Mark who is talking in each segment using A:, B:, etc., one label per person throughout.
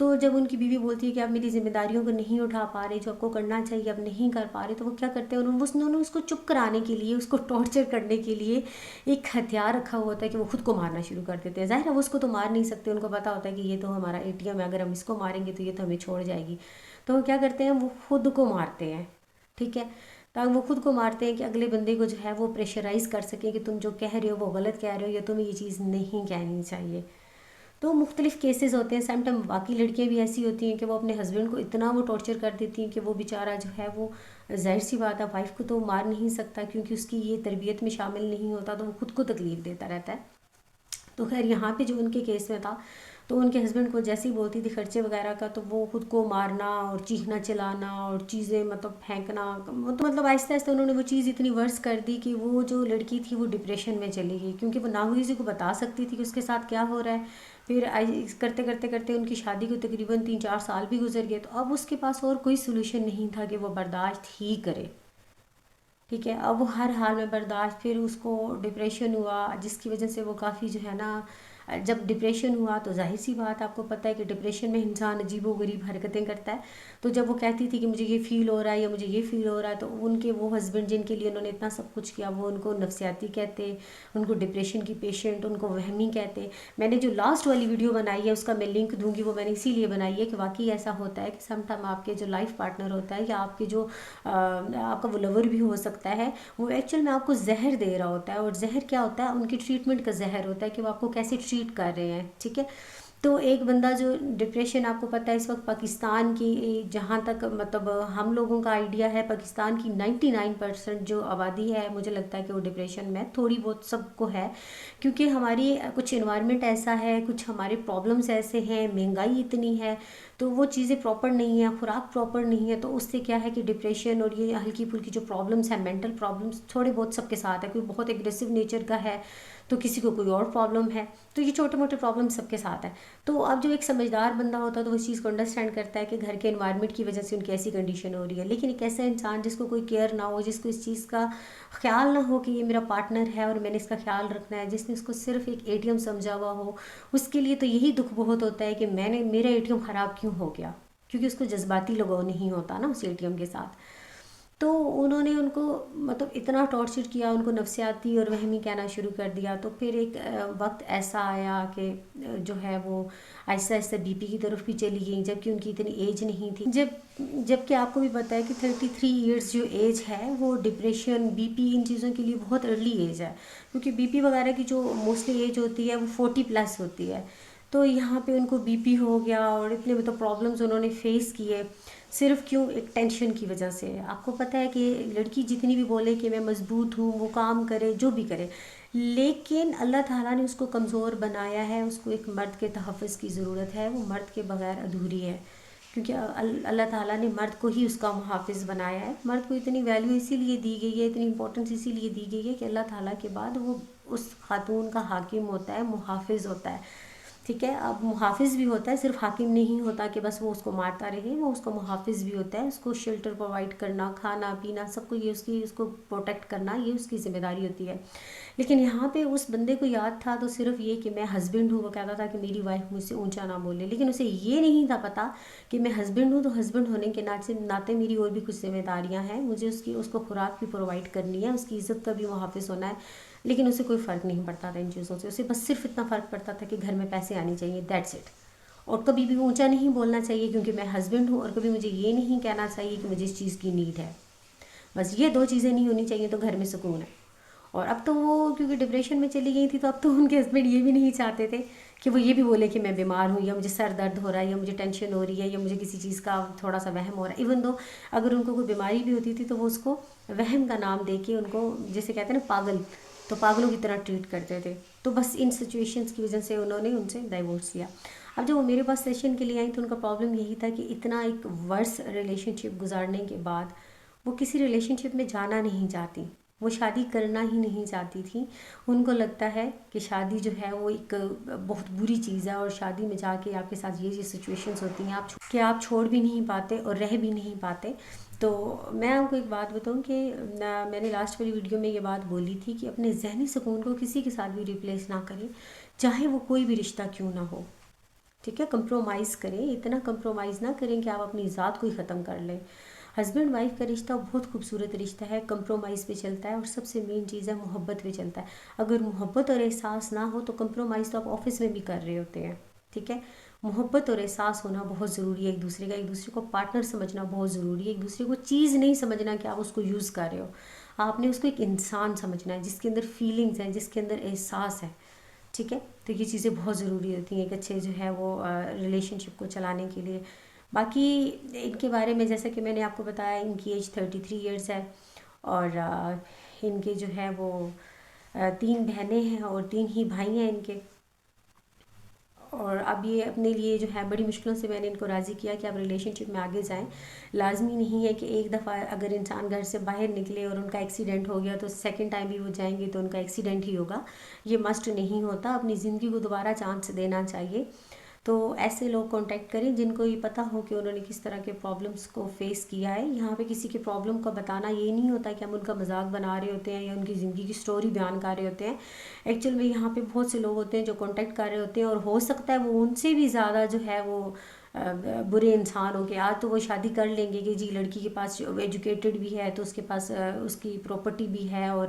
A: تو جب ان کی بیوی بولتی ہے کہ آپ میری ذمہ داریوں کو نہیں اٹھا پا رہے، جو آپ کو کرنا چاہیے آپ نہیں کر پا رہے، تو وہ کیا کرتے ہیں، انہوں نے اس کو چپ کرانے کے لیے، اس کو ٹارچر کرنے کے لیے ایک ہتھیار رکھا ہوا ہوتا ہے کہ وہ خود کو مارنا شروع کر دیتے ہیں۔ ظاہر ہے وہ اس کو تو مار نہیں سکتے، ان کو پتہ ہوتا ہے کہ یہ تو ہمارا ATM ہے، اگر ہم اس کو ماریں گے تو یہ تو ہمیں چھوڑ جائے گی، تو وہ کیا کرتے ہیں، وہ خود کو مارتے ہیں، ٹھیک ہے، تاکہ وہ خود کو مارتے ہیں کہ اگلے بندے کو جو ہے وہ پریشرائز کر سکیں کہ تم جو کہہ رہے ہو وہ غلط کہہ رہے ہو، یا تمہیں یہ چیز نہیں کہنی چاہیے۔ تو مختلف کیسز ہوتے ہیں، سم ٹائم باقی لڑکیاں بھی ایسی ہوتی ہیں کہ وہ اپنے ہسبینڈ کو اتنا وہ ٹارچر کر دیتی ہیں کہ وہ بیچارہ جو ہے وہ، ظاہر سی بات ہے وائف کو تو مار نہیں سکتا کیونکہ اس کی یہ تربیت میں شامل نہیں ہوتا، تو وہ خود کو تکلیف دیتا رہتا ہے۔ تو خیر یہاں پہ جو ان کے کیس میں تھا، تو ان کے ہسبینڈ کو جیسے ہی بولتی تھی خرچے وغیرہ کا، تو وہ خود کو مارنا اور چیخنا چلانا اور چیزیں مطلب پھینکنا، تو مطلب آہستہ آہستہ انہوں نے وہ چیز اتنی ورس کر دی کہ وہ جو لڑکی تھی وہ ڈپریشن میں چلی گئی، کیونکہ وہ نہ ہی کسی کو بتا سکتی تھی کہ اس کے ساتھ کیا ہو رہا ہے۔ پھر کرتے کرتے کرتے ان کی شادی کو تقریباً 3-4 سال بھی گزر گئے، تو اب اس کے پاس اور کوئی سلوشن نہیں تھا کہ وہ برداشت ہی کرے، ٹھیک ہے، اب وہ ہر حال میں برداشت، پھر اس کو ڈپریشن ہوا جس کی وجہ سے وہ کافی جو ہے نا، جب ڈپریشن ہوا تو ظاہر سی بات آپ کو پتہ ہے کہ ڈپریشن میں انسان عجیب و غریب حرکتیں کرتا ہے، تو جب وہ کہتی تھی کہ مجھے یہ فیل ہو رہا ہے یا مجھے یہ فیل ہو رہا ہے، تو ان کے وہ ہسبینڈ جن کے لیے انہوں نے اتنا سب کچھ کیا، وہ ان کو نفسیاتی کہتے، ان کو ڈپریشن کی پیشنٹ، ان کو وہمی کہتے۔ میں نے جو لاسٹ والی ویڈیو بنائی ہے اس کا میں لنک دوں گی، وہ میں نے اسی لیے بنائی ہے کہ واقعی ایسا ہوتا ہے کہ سم ٹائم آپ کے جو لائف پارٹنر ہوتا ہے یا آپ کے جو آپ کا وہ لور بھی ہو سکتا ہے، وہ ایکچوئل میں آپ کو زہر دے رہا ہوتا ہے، اور زہر کیا ہوتا ہے، ان کی ٹریٹمنٹ کا زہر ہوتا ہے کہ وہ آپ کو کیسے ٹریٹ کر رہے ہیں، ٹھیک ہے۔ تو ایک بندہ جو ڈپریشن، آپ کو پتہ ہے اس وقت پاکستان کی، جہاں تک مطلب ہم لوگوں کا آئیڈیا ہے، پاکستان کی 99% جو آبادی ہے، مجھے لگتا ہے کہ وہ ڈپریشن میں تھوڑی بہت سب کو ہے، کیونکہ ہماری کچھ انوائرمنٹ ایسا ہے، کچھ ہمارے پرابلمس ایسے ہیں، مہنگائی اتنی ہے، تو وہ چیزیں پراپر نہیں ہیں، خوراک پراپر نہیں ہے، تو اس سے کیا ہے کہ ڈپریشن اور یہ ہلکی پھلکی جو پرابلمس ہیں، مینٹل پرابلمس تھوڑے بہت سب کے ساتھ ہے، کوئی بہت ایگریسو نیچر کا ہے تو کسی کو کوئی اور پرابلم ہے، تو یہ چھوٹے موٹے پرابلم سب کے ساتھ ہیں۔ تو اب جو ایک سمجھدار بندہ ہوتا ہے تو وہ اس چیز کو انڈرسٹینڈ کرتا ہے کہ گھر کے انوائرمنٹ کی وجہ سے ان کی ایسی کنڈیشن ہو رہی ہے، لیکن ایک ایسا انسان جس کو کوئی کیئر نہ ہو، جس کو اس چیز کا خیال نہ ہو کہ یہ میرا پارٹنر ہے اور میں نے اس کا خیال رکھنا ہے، جس نے اس کو صرف ایک ATM سمجھا ہوا ہو، اس کے لیے تو یہی دکھ بہت ہوتا ہے کہ میرا ATM خراب کیوں ہو گیا، کیونکہ اس کو جذباتی لگاؤ نہیں ہوتا نا اس ATM کے ساتھ۔ تو انہوں نے ان کو مطلب اتنا ٹارچر کیا، ان کو نفسیاتی اور وہمی کہنا شروع کر دیا، تو پھر ایک وقت ایسا آیا کہ جو ہے وہ آہستہ آہستہ BP کی طرف بھی چلی گئی، جبکہ ان کی اتنی ایج نہیں تھی، جبکہ آپ کو بھی پتہ ہے کہ 33 ایئرز جو ایج ہے وہ ڈپریشن BP ان چیزوں کے لیے بہت ارلی ایج ہے، کیونکہ BP وغیرہ کی جو موسٹلی ایج ہوتی ہے وہ 40+ ہوتی ہے، تو یہاں پہ ان کو BP ہو گیا اور اتنے مطلب پرابلمز انہوں نے فیس کیے، صرف کیوں، ایک ٹینشن کی وجہ سے۔ آپ کو پتہ ہے کہ لڑکی جتنی بھی بولے کہ میں مضبوط ہوں، وہ کام کرے جو بھی کرے، لیکن اللہ تعالیٰ نے اس کو کمزور بنایا ہے، اس کو ایک مرد کے تحفظ کی ضرورت ہے، وہ مرد کے بغیر ادھوری ہے، کیونکہ اللہ تعالیٰ نے مرد کو ہی اس کا محافظ بنایا ہے۔ مرد کو اتنی ویلیو اسی لیے دی گئی ہے، اتنی امپورٹنس اسی لیے دی گئی ہے کہ اللہ تعالیٰ کے بعد وہ اس خاتون کا حاکم ہوتا ہے، محافظ ہوتا ہے، ٹھیک ہے۔ اب محافظ بھی ہوتا ہے، صرف حاکم نہیں ہوتا کہ بس وہ اس کو مارتا رہے، وہ اس کو محافظ بھی ہوتا ہے، اس کو شیلٹر پرووائڈ کرنا، کھانا پینا سب کو، یہ اس کو پروٹیکٹ کرنا، یہ اس کی ذمہ داری ہوتی ہے۔ لیکن یہاں پہ اس بندے کو یاد تھا تو صرف یہ کہ میں ہسبینڈ ہوں، وہ کہتا تھا کہ میری وائف مجھ سے اونچا نہ بولے، لیکن اسے یہ نہیں تھا پتہ کہ میں ہسبینڈ ہوں، تو ہسبینڈ ہونے کے ناطے میری اور بھی کچھ ذمہ داریاں ہیں، مجھے اس کو خوراک بھی پرووائڈ کرنی ہے، اس کی عزت کا بھی محافظ ہونا ہے، لیکن اسے کوئی فرق نہیں پڑتا تھا ان چیزوں سے، اسے بس صرف اتنا فرق پڑتا تھا کہ گھر میں پیسے آنے چاہیے، دیٹس اٹ، اور کبھی بھی اونچا نہیں بولنا چاہیے کیونکہ میں ہسبینڈ ہوں، اور کبھی مجھے یہ نہیں کہنا چاہیے کہ مجھے اس چیز کی نیڈ ہے، بس یہ 2 چیزیں نہیں ہونی چاہیے تو گھر میں سکون ہے۔ اور اب تو وہ کیونکہ ڈپریشن میں چلی گئی تھی، تو اب تو ان کے ہسبینڈ یہ بھی نہیں چاہتے تھے کہ وہ یہ بھی بولے کہ میں بیمار ہوں، یا مجھے سر درد ہو رہا ہے، یا مجھے ٹینشن ہو رہی ہے، یا مجھے کسی چیز کا تھوڑا سا وہم ہو رہا ہے، ایون دو اگر ان کو کوئی بیماری بھی ہوتی تھی تو وہ اس کو وہم کا نام دے کے ان کو، جسے کہتے ہیں نا پاگل، تو پاگلوں کی طرح ٹریٹ کرتے تھے، تو بس ان سچویشنز کی وجہ سے انہوں نے ان سے ڈائیورس لیا۔ اب جب وہ میرے پاس سیشن کے لیے آئیں تو ان کا پرابلم یہی تھا کہ اتنا ایک ورس ریلیشن شپ گزارنے کے بعد وہ کسی ریلیشن شپ میں جانا نہیں چاہتی، وہ شادی کرنا ہی نہیں چاہتی تھی، ان کو لگتا ہے کہ شادی جو ہے وہ ایک بہت بری چیز ہے، اور شادی میں جا کے آپ کے ساتھ یہ سچویشنز ہوتی ہیں کہ آپ چھوڑ بھی نہیں پاتے اور رہ بھی نہیں پاتے۔ تو میں آپ کو ایک بات بتاؤں کہ میں نے لاسٹ والی ویڈیو میں یہ بات بولی تھی کہ اپنے ذہنی سکون کو کسی کے ساتھ بھی ریپلیس نہ کریں، چاہے وہ کوئی بھی رشتہ کیوں نہ ہو، ٹھیک ہے، کمپرومائز کریں، اتنا کمپرومائز نہ کریں کہ آپ اپنی ذات کو ہی ختم کر لیں۔ ہسبینڈ وائف کا رشتہ بہت خوبصورت رشتہ ہے، کمپرومائز پہ چلتا ہے، اور سب سے مین چیز ہے محبت پہ چلتا ہے۔ اگر محبت اور احساس نہ ہو تو کمپرومائز تو آپ آفس میں بھی کر رہے ہوتے ہیں، ٹھیک ہے۔ محبت اور احساس ہونا بہت ضروری ہے ایک دوسرے کا، ایک دوسرے کو پارٹنر سمجھنا بہت ضروری ہے، ایک دوسرے کو چیز نہیں سمجھنا کہ آپ اس کو یوز کر رہے ہو، آپ نے اس کو ایک انسان سمجھنا ہے جس کے اندر فیلنگز ہیں، جس کے اندر احساس ہے، ٹھیک ہے۔ تو یہ چیزیں بہت ضروری ہوتی ہیں ایک اچھے جو ہے وہ ریلیشن شپ کو چلانے کے لیے۔ باقی ان کے بارے میں جیسا کہ میں نے آپ کو بتایا، ان کی ایج 33 ایئرس ہے، اور ان کے جو ہے وہ 3 بہنیں ہیں اور 3 ہی بھائی ہیں ان کے۔ اور اب یہ اپنے لیے جو ہے بڑی مشکلوں سے میں نے ان کو راضی کیا کہ اب ریلیشن شپ میں آگے جائیں۔ لازمی نہیں ہے کہ ایک دفعہ اگر انسان گھر سے باہر نکلے اور ان کا ایکسیڈنٹ ہو گیا تو سیکنڈ ٹائم بھی وہ جائیں گے تو ان کا ایکسیڈنٹ ہی ہوگا، یہ مسٹ نہیں ہوتا، اپنی زندگی کو دوبارہ چانس دینا چاہیے۔ تو ایسے لوگ کانٹیکٹ کریں جن کو یہ پتہ ہو کہ انہوں نے کس طرح کے پرابلمس کو فیس کیا ہے۔ یہاں پہ کسی کے پرابلم کا بتانا یہ نہیں ہوتا کہ ہم ان کا مذاق بنا رہے ہوتے ہیں یا ان کی زندگی کی سٹوری بیان کر رہے ہوتے ہیں۔ ایکچوئل میں یہاں پہ بہت سے لوگ ہوتے ہیں جو کانٹیکٹ کر رہے ہوتے ہیں، اور ہو سکتا ہے وہ ان سے بھی زیادہ جو ہے وہ برے انسان ہو کے تو وہ شادی کر لیں گے کہ جی لڑکی کے پاس ایجوکیٹڈ بھی ہے تو اس کے پاس اس کی پراپرٹی بھی ہے اور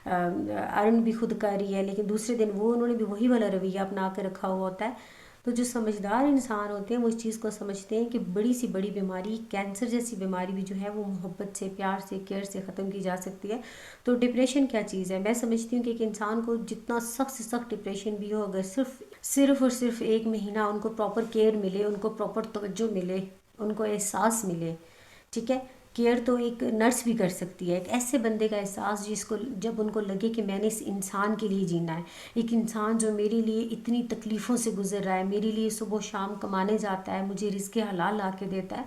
A: ارن بھی خود کر رہی ہے، لیکن دوسرے دن وہ انہوں نے بھی وہی والا رویہ اپنا کے رکھا ہوا ہوتا ہے۔ تو جو سمجھدار انسان ہوتے ہیں وہ اس چیز کو سمجھتے ہیں کہ بڑی سی بڑی بیماری، کینسر جیسی بیماری بھی جو ہے وہ محبت سے، پیار سے، کیئر سے ختم کی جا سکتی ہے۔ تو ڈپریشن کیا چیز ہے؟ میں سمجھتی ہوں کہ ایک انسان کو جتنا سخت سے سخت ڈپریشن بھی ہو، اگر صرف اور صرف 1 مہینہ ان کو پراپر کیئر ملے، ان کو پراپر توجہ ملے، ان کو احساس ملے، ٹھیک ہے۔ کیئر تو ایک نرس بھی کر سکتی ہے، ایک ایسے بندے کا احساس جس کو جب ان کو لگے کہ میں نے اس انسان کے لیے جینا ہے، ایک انسان جو میرے لیے اتنی تکلیفوں سے گزر رہا ہے، میرے لیے صبح و شام کمانے جاتا ہے، مجھے رزق حلال لا کے دیتا ہے،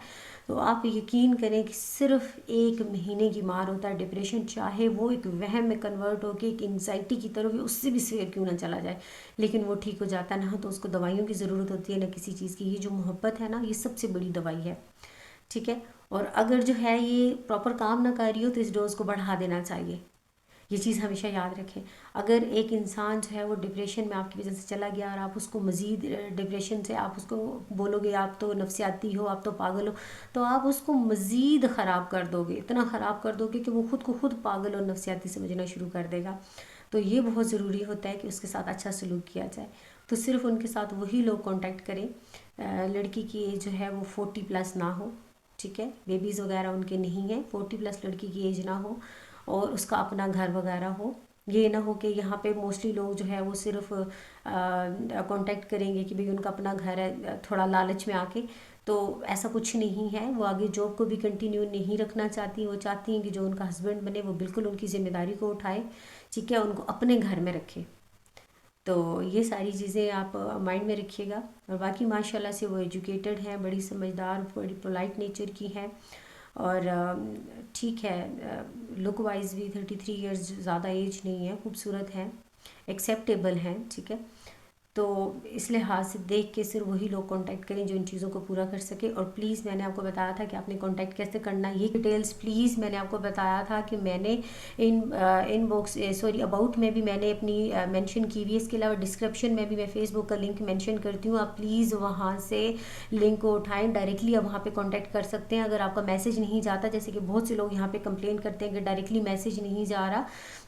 A: تو آپ یقین کریں کہ صرف 1 مہینے کی مار ہوتا ہے ڈپریشن، چاہے وہ ایک وہم میں کنورٹ ہو کے ایک انزائٹی کی طرف اس سے بھی سویر کیوں نہ چلا جائے، لیکن وہ ٹھیک ہو جاتا ہے۔ نہ تو اس کو دوائیوں کی ضرورت ہوتی ہے نہ کسی چیز کی، یہ جو محبت ہے نا یہ سب سے بڑی دوائی ہے، ٹھیک ہے۔ اور اگر جو ہے یہ پراپر کام نہ کر رہی ہو تو اس ڈوز کو بڑھا دینا چاہیے، یہ چیز ہمیشہ یاد رکھیں۔ اگر ایک انسان جو ہے وہ ڈپریشن میں آپ کی وجہ سے چلا گیا اور آپ اس کو مزید ڈپریشن سے آپ اس کو بولو گے آپ تو نفسیاتی ہو، آپ تو پاگل ہو، تو آپ اس کو مزید خراب کر دو گے، اتنا خراب کر دو گے کہ وہ خود کو خود پاگل اور نفسیاتی سمجھنا شروع کر دے گا۔ تو یہ بہت ضروری ہوتا ہے کہ اس کے ساتھ اچھا سلوک کیا جائے۔ تو صرف ان کے ساتھ وہی لوگ کانٹیکٹ کریں، لڑکی کی ایج جو ہے وہ 40+ نہ ہو، ٹھیک ہے، بیبیز وغیرہ ان کے نہیں ہیں، 40+ لڑکی کی ایج نہ ہو، اور اس کا اپنا گھر وغیرہ ہو۔ یہ نہ ہو کہ یہاں پہ موسٹلی لوگ جو ہے وہ صرف کانٹیکٹ کریں گے کہ بھئی ان کا اپنا گھر ہے، تھوڑا لالچ میں آ کے، تو ایسا کچھ نہیں ہے۔ وہ آگے جاب کو بھی کنٹینیو نہیں رکھنا چاہتی، وہ چاہتی ہیں کہ جو ان کا ہسبینڈ بنے وہ بالکل ان کی ذمہ داری کو اٹھائے، ٹھیک ہے، ان کو اپنے گھر میں رکھے۔ تو یہ ساری چیزیں آپ مائنڈ میں رکھیے گا۔ اور باقی ماشاءاللہ سے وہ ایجوکیٹڈ ہیں، بڑی سمجھدار، بڑی پولائٹ نیچر کی ہیں، اور ٹھیک ہے، لک وائز بھی 33 ایئرز زیادہ ایج نہیں ہے، خوبصورت ہیں، ایکسیپٹیبل ہیں، ٹھیک ہے۔ تو اس لحاظ سے دیکھ کے صرف وہی لوگ کانٹیکٹ کریں جو ان چیزوں کو پورا کر سکے۔ اور پلیز میں نے آپ کو بتایا تھا کہ آپ نے کانٹیکٹ کیسے کرنا ہے، یہ ڈیٹیلز پلیز میں نے آپ کو بتایا تھا کہ میں نے ان باکس اباؤٹ میں بھی میں نے اپنی مینشن کی ہوئی ہے، اس کے علاوہ ڈسکرپشن میں بھی میں فیس بک کا لنک مینشن کرتی ہوں، آپ پلیز وہاں سے لنک کو اٹھائیں، ڈائریکٹلی آپ وہاں پہ کانٹیکٹ کر سکتے ہیں۔ اگر آپ کا میسج نہیں جاتا، جیسے کہ بہت سے لوگ یہاں پہ کمپلین کرتے ہیں کہ ڈائریکٹلی میسج نہیں جا رہا،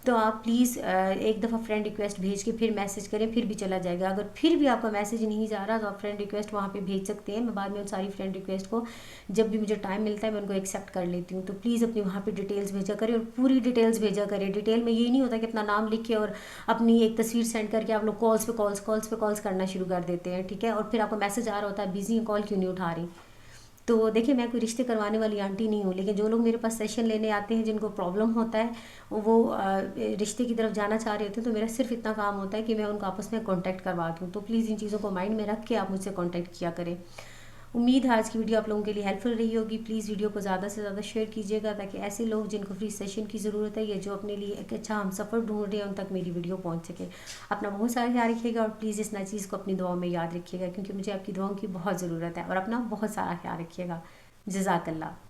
A: تو آپ پلیز ایک دفعہ فرینڈ ریکویسٹ بھیج کے پھر میسج کریں، پھر بھی چلا جائے گا۔ اگر پھر بھی آپ کا میسج نہیں جا رہا تو آپ فرینڈ ریکویسٹ وہاں پہ بھیج سکتے ہیں، میں بعد میں ان ساری فرینڈ ریکویسٹ کو جب بھی مجھے ٹائم ملتا ہے میں ان کو ایکسیپٹ کر لیتی ہوں۔ تو پلیز اپنی وہاں پہ ڈیٹیلز بھیجا کریں، اور پوری ڈیٹیلز بھیجا کریں۔ ڈیٹیل میں یہ نہیں ہوتا کہ اپنا نام لکھ کے اور اپنی ایک تصویر سینڈ کر کے آپ لوگ کالس پہ کالس کرنا شروع کر دیتے ہیں، ٹھیک ہے، اور پھر آپ کو میسج آ رہا ہوتا ہے بزی ہیں، کال کیوں نہیں اٹھا رہی۔ تو دیکھیں میں کوئی رشتے کروانے والی آنٹی نہیں ہوں، لیکن جو لوگ میرے پاس سیشن لینے آتے ہیں جن کو پرابلم ہوتا ہے، وہ رشتے کی طرف جانا چاہ رہے ہوتے ہیں، تو میرا صرف اتنا کام ہوتا ہے کہ میں ان کو آپس میں کانٹیکٹ کروا دوں۔ تو پلیز ان چیزوں کو مائنڈ میں رکھ کے آپ مجھ سے کانٹیکٹ کیا کریں۔ امید ہے آج کی ویڈیو آپ لوگوں کے لیے ہیلپ فل رہی ہوگی۔ پلیز ویڈیو کو زیادہ سے زیادہ شیئر کیجیے گا تاکہ ایسے لوگ جن کو فری سیشن کی ضرورت ہے یا جو اپنے لیے ایک اچھا ہم سفر ڈھونڈ رہے ہیں ان تک میری ویڈیو پہنچ سکے۔ اپنا بہت سارا خیال رکھیے گا، اور پلیز اس نئی چیز کو اپنی دعاؤں میں یاد رکھیے گا، کیونکہ مجھے آپ کی دعاؤں کی بہت ضرورت ہے، اور اپنا بہت سارا خیال رکھیے گا۔ جزاک اللہ۔